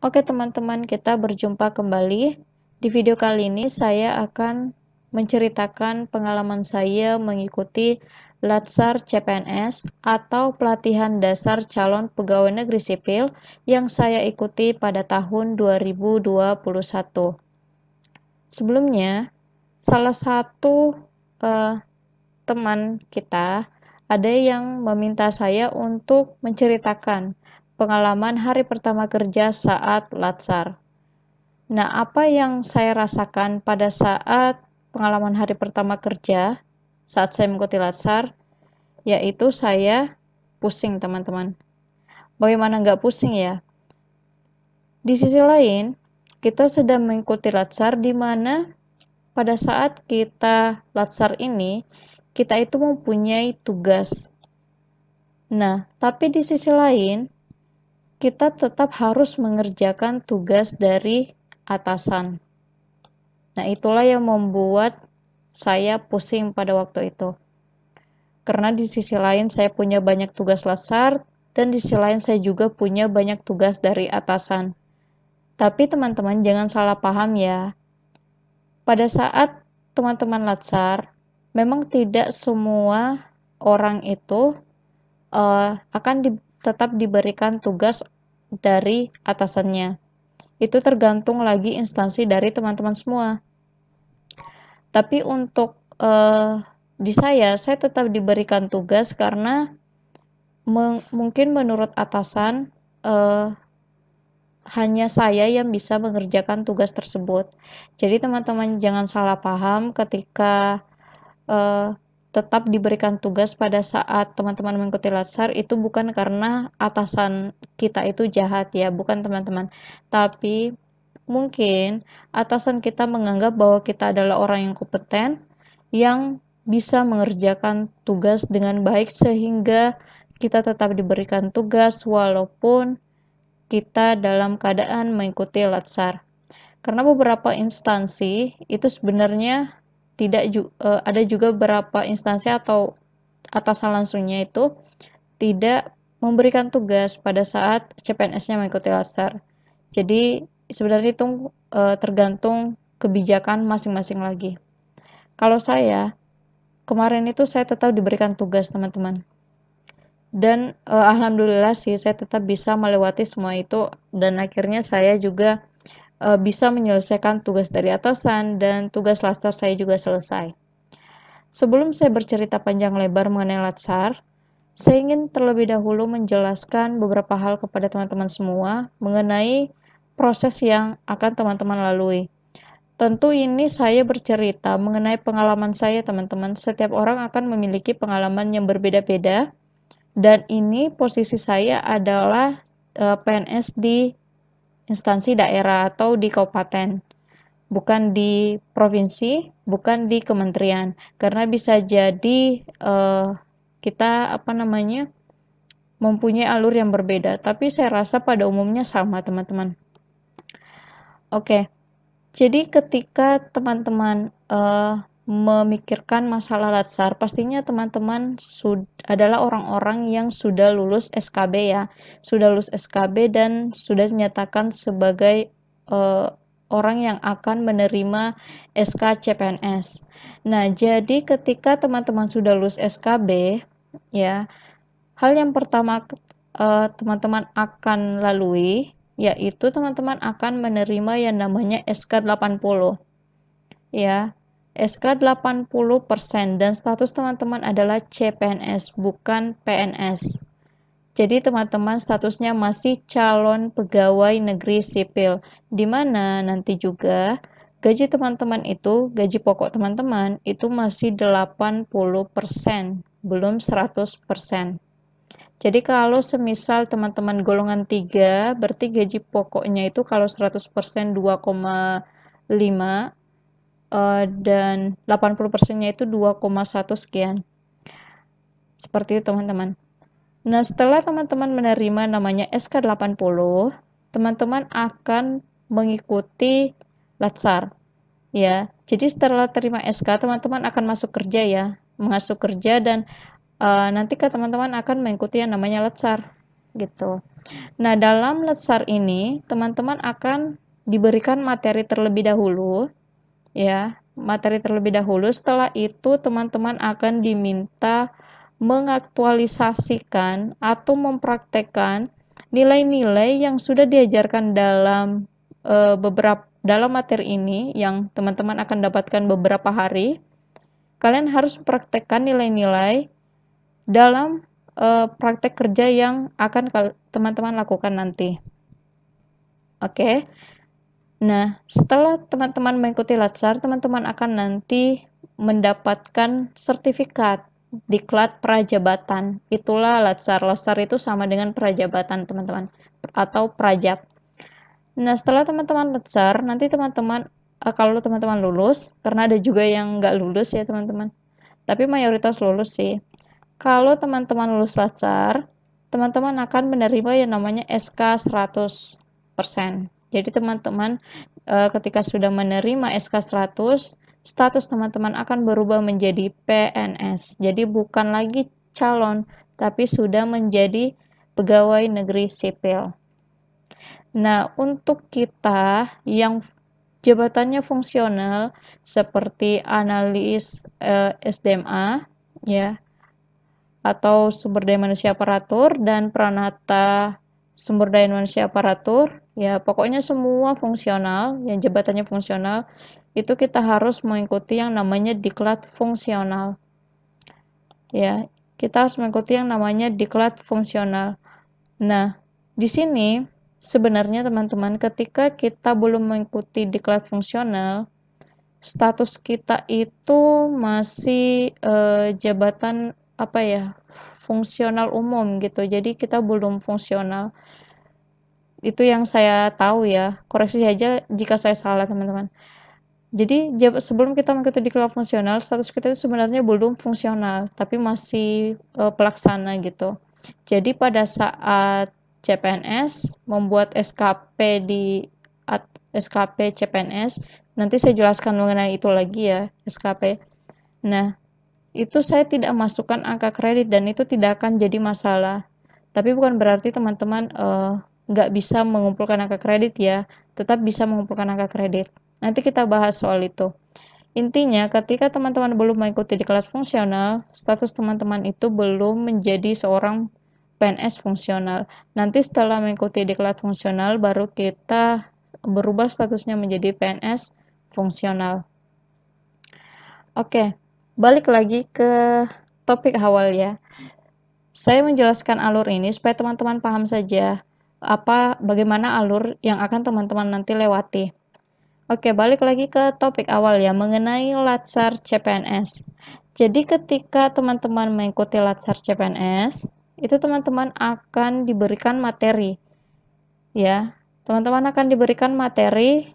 Oke teman-teman, kita berjumpa kembali. Di video kali ini saya akan menceritakan pengalaman saya mengikuti Latsar CPNS atau Pelatihan Dasar Calon Pegawai Negeri Sipil yang saya ikuti pada tahun 2021. Sebelumnya, salah satu teman kita ada yang meminta saya untuk menceritakan pengalaman hari pertama kerja saat Latsar. Nah, apa yang saya rasakan pada saat pengalaman hari pertama kerja saat saya mengikuti Latsar, yaitu saya pusing, teman-teman. Bagaimana nggak pusing ya? Di sisi lain, kita sedang mengikuti Latsar di mana pada saat kita Latsar ini, kita itu mempunyai tugas. Nah, tapi di sisi lain, kita tetap harus mengerjakan tugas dari atasan. Nah, itulah yang membuat saya pusing pada waktu itu. Karena di sisi lain saya punya banyak tugas Latsar, dan di sisi lain saya juga punya banyak tugas dari atasan. Tapi teman-teman jangan salah paham ya. Pada saat teman-teman Latsar, memang tidak semua orang itu tetap diberikan tugas dari atasannya. Itu tergantung lagi instansi dari teman-teman semua. Tapi untuk di saya tetap diberikan tugas karena mungkin menurut atasan hanya saya yang bisa mengerjakan tugas tersebut. Jadi teman-teman jangan salah paham ketika tetap diberikan tugas pada saat teman-teman mengikuti Latsar, itu bukan karena atasan kita itu jahat ya, bukan teman-teman. Tapi mungkin atasan kita menganggap bahwa kita adalah orang yang kompeten, yang bisa mengerjakan tugas dengan baik sehingga kita tetap diberikan tugas walaupun kita dalam keadaan mengikuti Latsar. Karena beberapa instansi itu sebenarnya ada juga beberapa instansi atau atasan langsungnya itu tidak memberikan tugas pada saat CPNS-nya mengikuti Latsar. Jadi sebenarnya itu tergantung kebijakan masing-masing lagi. Kalau saya kemarin itu saya tetap diberikan tugas, teman-teman. Dan alhamdulillah sih saya tetap bisa melewati semua itu, dan akhirnya saya juga bisa menyelesaikan tugas dari atasan dan tugas Latsar saya juga selesai. Sebelum saya bercerita panjang lebar mengenai Latsar, saya ingin terlebih dahulu menjelaskan beberapa hal kepada teman-teman semua mengenai proses yang akan teman-teman lalui. Tentu ini saya bercerita mengenai pengalaman saya, teman-teman. Setiap orang akan memiliki pengalaman yang berbeda-beda, dan ini posisi saya adalah PNS di instansi daerah atau di kabupaten, bukan di provinsi, bukan di kementerian, karena bisa jadi kita mempunyai alur yang berbeda, tapi saya rasa pada umumnya sama, teman-teman. Oke, jadi ketika teman-teman memikirkan masalah Latsar, pastinya teman-teman adalah orang-orang yang sudah lulus SKB ya, sudah lulus SKB dan sudah dinyatakan sebagai orang yang akan menerima SK CPNS. Nah, jadi ketika teman-teman sudah lulus SKB, ya, hal yang pertama teman-teman akan lalui, yaitu teman-teman akan menerima yang namanya SK 80. Ya, SK 80% dan status teman-teman adalah CPNS, bukan PNS. Jadi teman-teman statusnya masih calon pegawai negeri sipil, di mana nanti juga gaji teman-teman itu, gaji pokok teman-teman itu masih 80%, belum 100%. Jadi kalau semisal teman-teman golongan 3, berarti gaji pokoknya itu kalau 100% 2,5, dan 80%-nya itu 2,1 sekian. Seperti itu, teman-teman. Nah, setelah teman-teman menerima namanya SK 80, teman-teman akan mengikuti Latsar. Ya, jadi setelah terima SK, teman-teman akan masuk kerja ya. Masuk kerja dan nanti teman-teman akan mengikuti yang namanya Latsar. Gitu. Nah, dalam Letsar ini teman-teman akan diberikan materi terlebih dahulu, ya, materi terlebih dahulu. Setelah itu teman-teman akan diminta mengaktualisasikan atau mempraktekkan nilai-nilai yang sudah diajarkan dalam dalam materi ini yang teman-teman akan dapatkan beberapa hari. Kalian harus praktekkan nilai-nilai dalam praktek kerja yang akan teman-teman lakukan nanti. Oke. Nah, setelah teman-teman mengikuti Latsar, teman-teman akan nanti mendapatkan sertifikat diklat prajabatan. Itulah Latsar. Latsar itu sama dengan prajabatan, teman-teman, atau prajab. Nah, setelah teman-teman Latsar, nanti teman-teman kalau teman-teman lulus, karena ada juga yang nggak lulus ya, teman-teman. Tapi mayoritas lulus sih. Kalau teman-teman lulus Latsar, teman-teman akan menerima yang namanya SK 100%. Jadi teman-teman ketika sudah menerima SK 100, status teman-teman akan berubah menjadi PNS. Jadi bukan lagi calon, tapi sudah menjadi pegawai negeri sipil. Nah, untuk kita yang jabatannya fungsional seperti analis SDMA, ya, atau sumber daya manusia aparatur dan pranata sumber daya manusia aparatur, ya pokoknya semua fungsional, yang jabatannya fungsional, itu kita harus mengikuti yang namanya diklat fungsional. Ya, kita harus mengikuti yang namanya diklat fungsional. Nah, di sini sebenarnya teman-teman, ketika kita belum mengikuti diklat fungsional, status kita itu masih jabatan apa ya, fungsional umum gitu. Jadi kita belum fungsional. Itu yang saya tahu ya. Koreksi aja jika saya salah, teman-teman. Jadi sebelum kita mengikuti diklat fungsional, status kita itu sebenarnya belum fungsional, tapi masih pelaksana gitu. Jadi pada saat CPNS membuat SKP di SKP CPNS, nanti saya jelaskan mengenai itu lagi ya, SKP. Nah, itu saya tidak masukkan angka kredit dan itu tidak akan jadi masalah. Tapi bukan berarti teman-teman nggak bisa mengumpulkan angka kredit ya, tetap bisa mengumpulkan angka kredit. Nanti kita bahas soal itu. Intinya, ketika teman-teman belum mengikuti diklat fungsional, status teman-teman itu belum menjadi seorang PNS fungsional. Nanti setelah mengikuti diklat fungsional, baru kita berubah statusnya menjadi PNS fungsional. Oke, balik lagi ke topik awal ya. Saya menjelaskan alur ini supaya teman-teman paham saja bagaimana alur yang akan teman-teman nanti lewati. Oke, balik lagi ke topik awal ya, mengenai Latsar CPNS. Jadi ketika teman-teman mengikuti Latsar CPNS, itu teman-teman akan diberikan materi. Ya, teman-teman akan diberikan materi,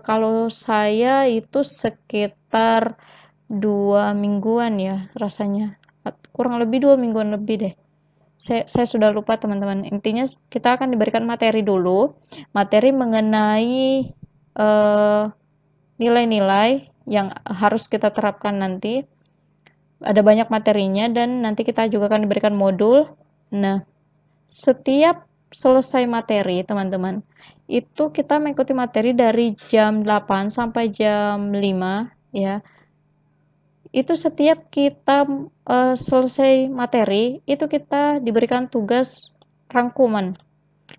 kalau saya itu sekitar 2 mingguan ya rasanya. Kurang lebih 2 mingguan lebih deh. Saya sudah lupa teman-teman. Intinya kita akan diberikan materi dulu, materi mengenai nilai-nilai yang harus kita terapkan nanti. Ada banyak materinya dan nanti kita juga akan diberikan modul. Nah, setiap selesai materi teman-teman, itu kita mengikuti materi dari jam 8 sampai jam 5 ya. Itu setiap kita selesai materi, itu kita diberikan tugas rangkuman.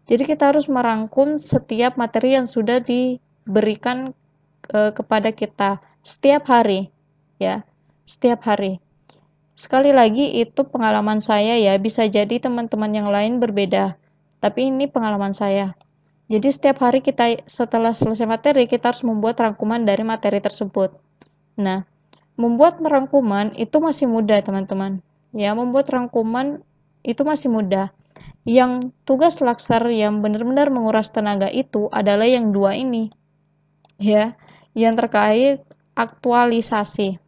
Jadi kita harus merangkum setiap materi yang sudah diberikan kepada kita setiap hari ya, setiap hari. Sekali lagi itu pengalaman saya ya, bisa jadi teman-teman yang lain berbeda, tapi ini pengalaman saya. Jadi setiap hari kita setelah selesai materi, kita harus membuat rangkuman dari materi tersebut. Nah, membuat rangkuman itu masih mudah teman-teman ya, membuat rangkuman itu masih mudah. Yang tugas laksar yang benar-benar menguras tenaga itu adalah yang dua ini ya, yang terkait aktualisasi.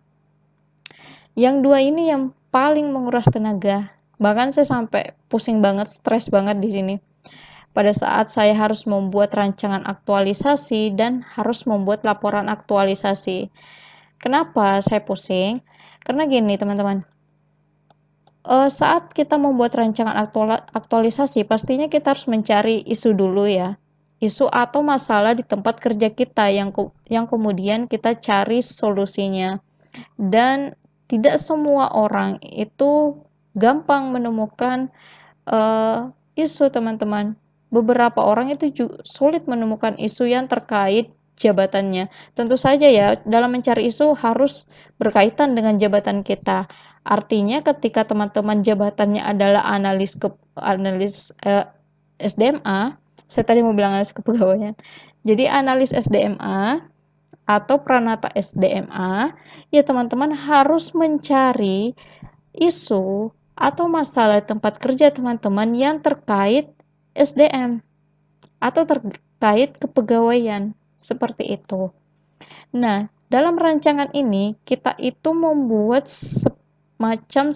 Yang dua ini yang paling menguras tenaga. Bahkan saya sampai pusing banget, stres banget di sini. Pada saat saya harus membuat rancangan aktualisasi dan harus membuat laporan aktualisasi. Kenapa saya pusing? Karena gini teman-teman. Saat kita membuat rancangan aktualisasi, pastinya kita harus mencari isu dulu ya. Isu atau masalah di tempat kerja kita yang kemudian kita cari solusinya. Dan tidak semua orang itu gampang menemukan isu, teman-teman. Beberapa orang itu sulit menemukan isu yang terkait jabatannya. Tentu saja ya, dalam mencari isu harus berkaitan dengan jabatan kita. Artinya ketika teman-teman jabatannya adalah analis SDMA, saya tadi mau bilang analis kepegawaian. Jadi analis SDMA atau Pranata SDMA, ya teman-teman harus mencari isu atau masalah tempat kerja teman-teman yang terkait SDM atau terkait kepegawaian, seperti itu. Nah, dalam rancangan ini kita itu membuat semacam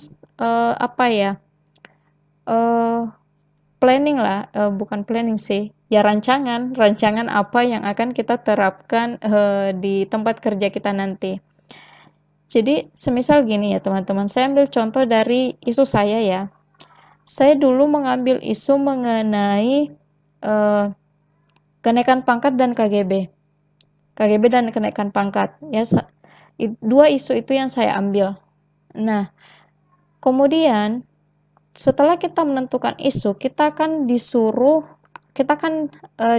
planning lah, bukan planning sih, ya rancangan apa yang akan kita terapkan di tempat kerja kita nanti. Jadi, semisal gini ya teman-teman, saya ambil contoh dari isu saya ya. Saya dulu mengambil isu mengenai kenaikan pangkat dan KGB. KGB dan kenaikan pangkat. Ya, dua isu itu yang saya ambil. Nah, kemudian setelah kita menentukan isu, kita akan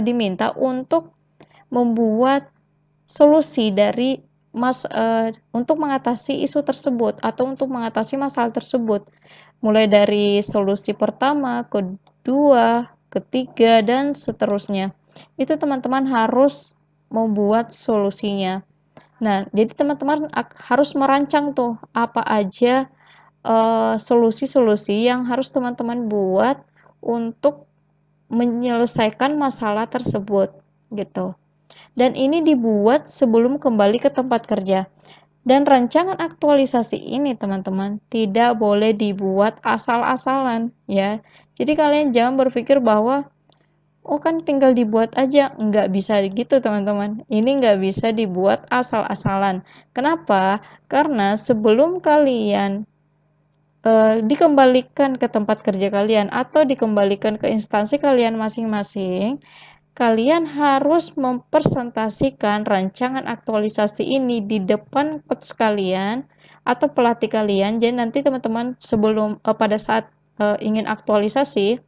diminta untuk membuat solusi dari untuk mengatasi isu tersebut atau untuk mengatasi masalah tersebut. Mulai dari solusi pertama, kedua, ketiga, dan seterusnya. Itu teman-teman harus membuat solusinya. Nah, jadi teman-teman harus merancang tuh apa aja solusi-solusi yang harus teman-teman buat untuk menyelesaikan masalah tersebut gitu. Dan ini dibuat sebelum kembali ke tempat kerja. Dan rancangan aktualisasi ini teman-teman tidak boleh dibuat asal-asalan ya. Jadi kalian jangan berpikir bahwa oh kan tinggal dibuat aja. Nggak bisa gitu teman-teman. Ini nggak bisa dibuat asal-asalan. Kenapa? Karena sebelum kalian dikembalikan ke tempat kerja kalian atau dikembalikan ke instansi kalian masing-masing, kalian harus mempresentasikan rancangan aktualisasi ini di depan coach kalian atau pelatih kalian. Jadi nanti teman-teman sebelum pada saat ingin aktualisasi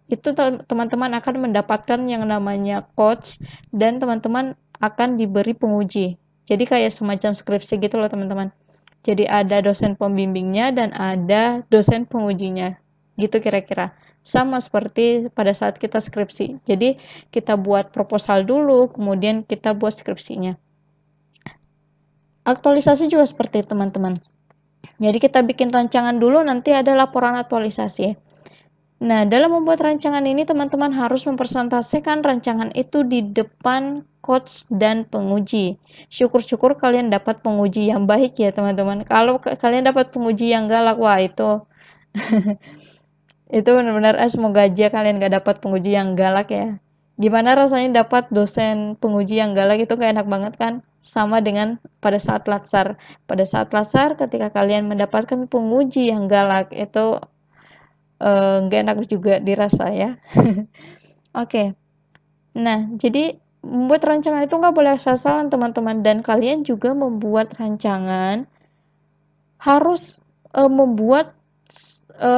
itu teman-teman akan mendapatkan yang namanya coach dan teman-teman akan diberi penguji. Jadi kayak semacam skripsi gitu loh teman-teman. Jadi ada dosen pembimbingnya dan ada dosen pengujinya. Gitu kira-kira. Sama seperti pada saat kita skripsi. Jadi kita buat proposal dulu, kemudian kita buat skripsinya. Aktualisasi juga seperti teman-teman. Jadi kita bikin rancangan dulu, nanti ada laporan aktualisasi. Nah, dalam membuat rancangan ini teman-teman harus mempresentasikan rancangan itu di depan coach dan penguji. Syukur-syukur kalian dapat penguji yang baik ya teman-teman. Kalau kalian dapat penguji yang galak, wah itu itu benar-benar semoga aja kalian gak dapat penguji yang galak ya. Gimana rasanya dapat dosen penguji yang galak, itu gak enak banget kan? Sama dengan pada saat latsar. Pada saat latsar ketika kalian mendapatkan penguji yang galak, itu gak enak juga dirasa ya. Oke. Nah, jadi membuat rancangan itu nggak boleh asal-asalan teman-teman, dan kalian juga membuat rancangan harus membuat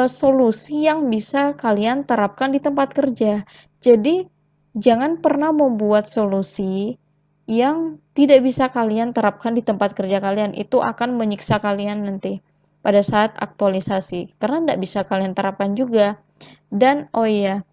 solusi yang bisa kalian terapkan di tempat kerja. Jadi jangan pernah membuat solusi yang tidak bisa kalian terapkan di tempat kerja kalian. Itu akan menyiksa kalian nanti pada saat aktualisasi, karena tidak bisa kalian terapkan juga. Dan oh iya,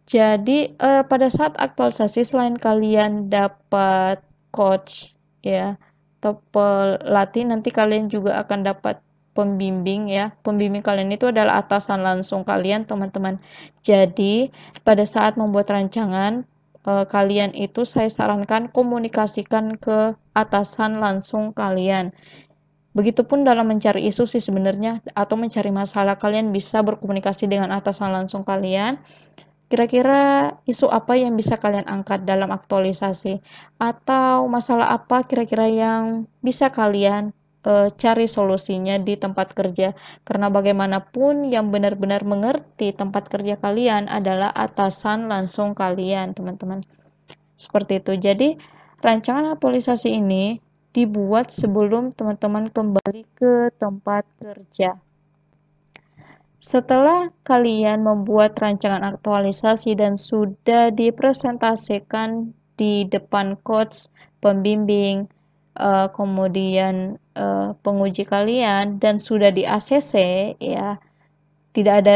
jadi pada saat aktualisasi selain kalian dapat coach ya atau pelatih, nanti kalian juga akan dapat pembimbing ya. Pembimbing kalian itu adalah atasan langsung kalian teman-teman. Jadi pada saat membuat rancangan kalian itu saya sarankan komunikasikan ke atasan langsung kalian. Begitupun dalam mencari isu sih sebenarnya, atau mencari masalah, kalian bisa berkomunikasi dengan atasan langsung kalian. Kira-kira isu apa yang bisa kalian angkat dalam aktualisasi? Atau masalah apa kira-kira yang bisa kalian cari solusinya di tempat kerja. Karena bagaimanapun yang benar-benar mengerti tempat kerja kalian adalah atasan langsung kalian, teman-teman. Seperti itu. Jadi, rancangan aktualisasi ini dibuat sebelum teman-teman kembali ke tempat kerja. Setelah kalian membuat rancangan aktualisasi dan sudah dipresentasikan di depan coach, pembimbing, kemudian penguji kalian dan sudah di ACC, ya, tidak ada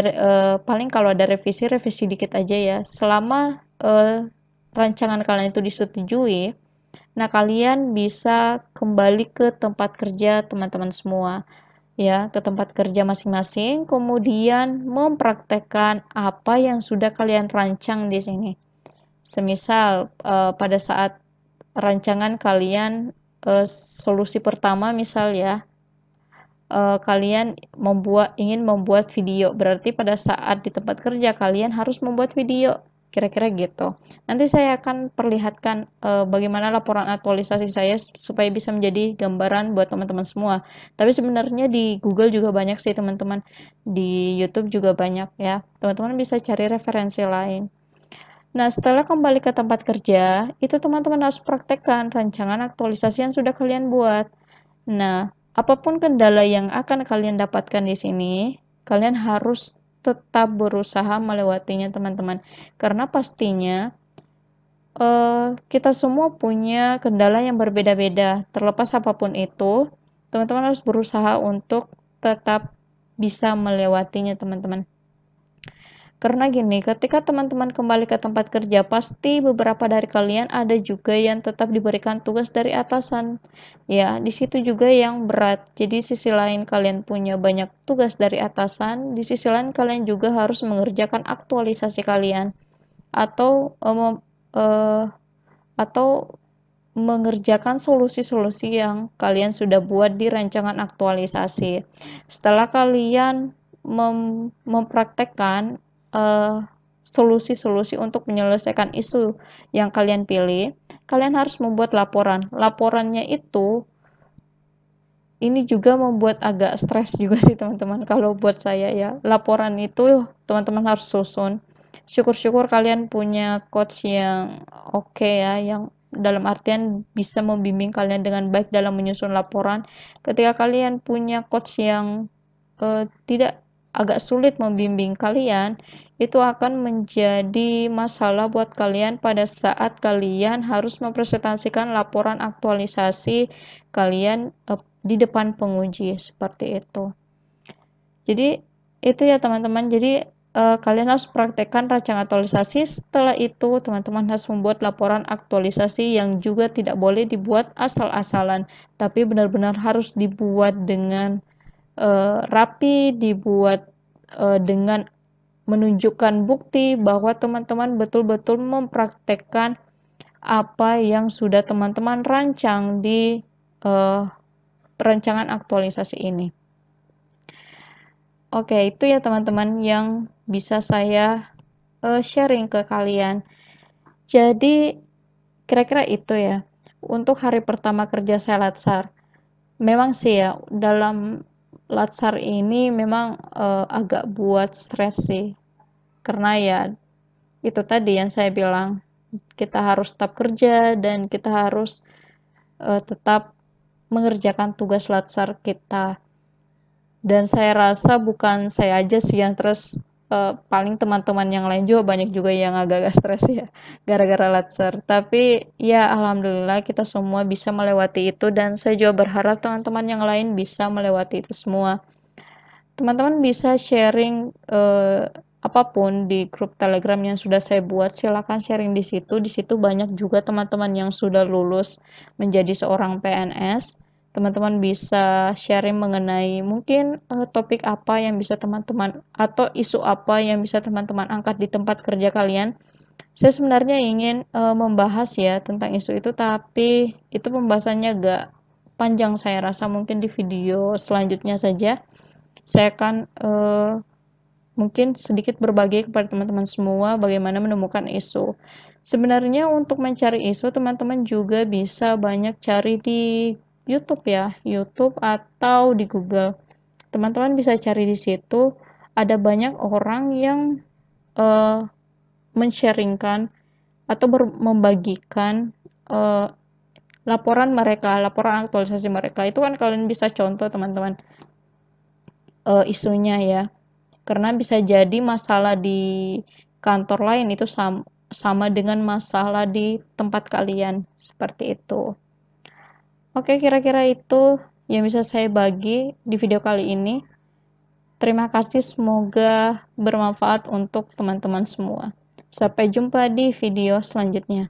paling kalau ada revisi dikit aja ya. Selama rancangan kalian itu disetujui, nah kalian bisa kembali ke tempat kerja teman-teman semua, ya, ke tempat kerja masing-masing, kemudian mempraktekkan apa yang sudah kalian rancang di sini. Semisal pada saat rancangan kalian solusi pertama misal ya, kalian ingin membuat video, berarti pada saat di tempat kerja kalian harus membuat video, kira-kira gitu. Nanti saya akan perlihatkan bagaimana laporan aktualisasi saya supaya bisa menjadi gambaran buat teman-teman semua. Tapi sebenarnya di Google juga banyak sih teman-teman, di YouTube juga banyak ya, teman-teman bisa cari referensi lain. Nah, setelah kembali ke tempat kerja, itu teman-teman harus praktekkan rancangan aktualisasi yang sudah kalian buat. Nah, apapun kendala yang akan kalian dapatkan di sini, kalian harus tetap berusaha melewatinya, teman-teman. Karena pastinya kita semua punya kendala yang berbeda-beda. Terlepas apapun itu, teman-teman harus berusaha untuk tetap bisa melewatinya, teman-teman. Karena gini, ketika teman-teman kembali ke tempat kerja, pasti beberapa dari kalian ada juga yang tetap diberikan tugas dari atasan. Ya, di situ juga yang berat. Jadi sisi lain kalian punya banyak tugas dari atasan, di sisi lain kalian juga harus mengerjakan aktualisasi kalian atau atau mengerjakan solusi-solusi yang kalian sudah buat di rancangan aktualisasi. Setelah kalian mempraktekkan solusi-solusi untuk menyelesaikan isu yang kalian pilih, kalian harus membuat laporan. Laporannya itu ini juga membuat agak stres juga sih teman-teman. Kalau buat saya ya, laporan itu teman-teman harus susun. Syukur-syukur kalian punya coach yang oke ya, yang dalam artian bisa membimbing kalian dengan baik dalam menyusun laporan. Ketika kalian punya coach yang tidak agak sulit membimbing kalian, itu akan menjadi masalah buat kalian pada saat kalian harus mempresentasikan laporan aktualisasi kalian di depan penguji, seperti itu. Jadi itu ya teman-teman, jadi kalian harus praktekkan rancangan aktualisasi. Setelah itu teman-teman harus membuat laporan aktualisasi yang juga tidak boleh dibuat asal-asalan, tapi benar-benar harus dibuat dengan rapi, dibuat dengan menunjukkan bukti bahwa teman-teman betul-betul mempraktekkan apa yang sudah teman-teman rancang di perancangan aktualisasi ini. Oke, itu ya teman-teman yang bisa saya sharing ke kalian. Jadi kira-kira itu ya untuk hari pertama kerja saya Latsar. Memang sih ya, dalam Latsar ini memang agak buat stres sih, karena ya itu tadi yang saya bilang, kita harus tetap kerja dan kita harus tetap mengerjakan tugas Latsar kita. Dan saya rasa bukan saya aja sih yang stres, paling teman-teman yang lain juga banyak juga yang agak-agak stres ya gara-gara Latsar. Tapi ya alhamdulillah kita semua bisa melewati itu, dan saya juga berharap teman-teman yang lain bisa melewati itu semua. Teman-teman bisa sharing apapun di grup Telegram yang sudah saya buat, silakan sharing di situ. Di situ banyak juga teman-teman yang sudah lulus menjadi seorang PNS. Teman-teman bisa sharing mengenai mungkin topik apa yang bisa teman-teman, atau isu apa yang bisa teman-teman angkat di tempat kerja kalian. Saya sebenarnya ingin membahas ya tentang isu itu, tapi itu pembahasannya agak panjang, saya rasa mungkin di video selanjutnya saja saya akan mungkin sedikit berbagi kepada teman-teman semua bagaimana menemukan isu. Sebenarnya untuk mencari isu, teman-teman juga bisa banyak cari di YouTube ya, YouTube atau di Google. Teman-teman bisa cari di situ, ada banyak orang yang men-sharingkan atau membagikan laporan aktualisasi mereka. Itu kan kalian bisa contoh teman-teman isunya ya, karena bisa jadi masalah di kantor lain itu sama dengan masalah di tempat kalian, seperti itu. Oke, kira-kira itu yang bisa saya bagi di video kali ini. Terima kasih, semoga bermanfaat untuk teman-teman semua. Sampai jumpa di video selanjutnya.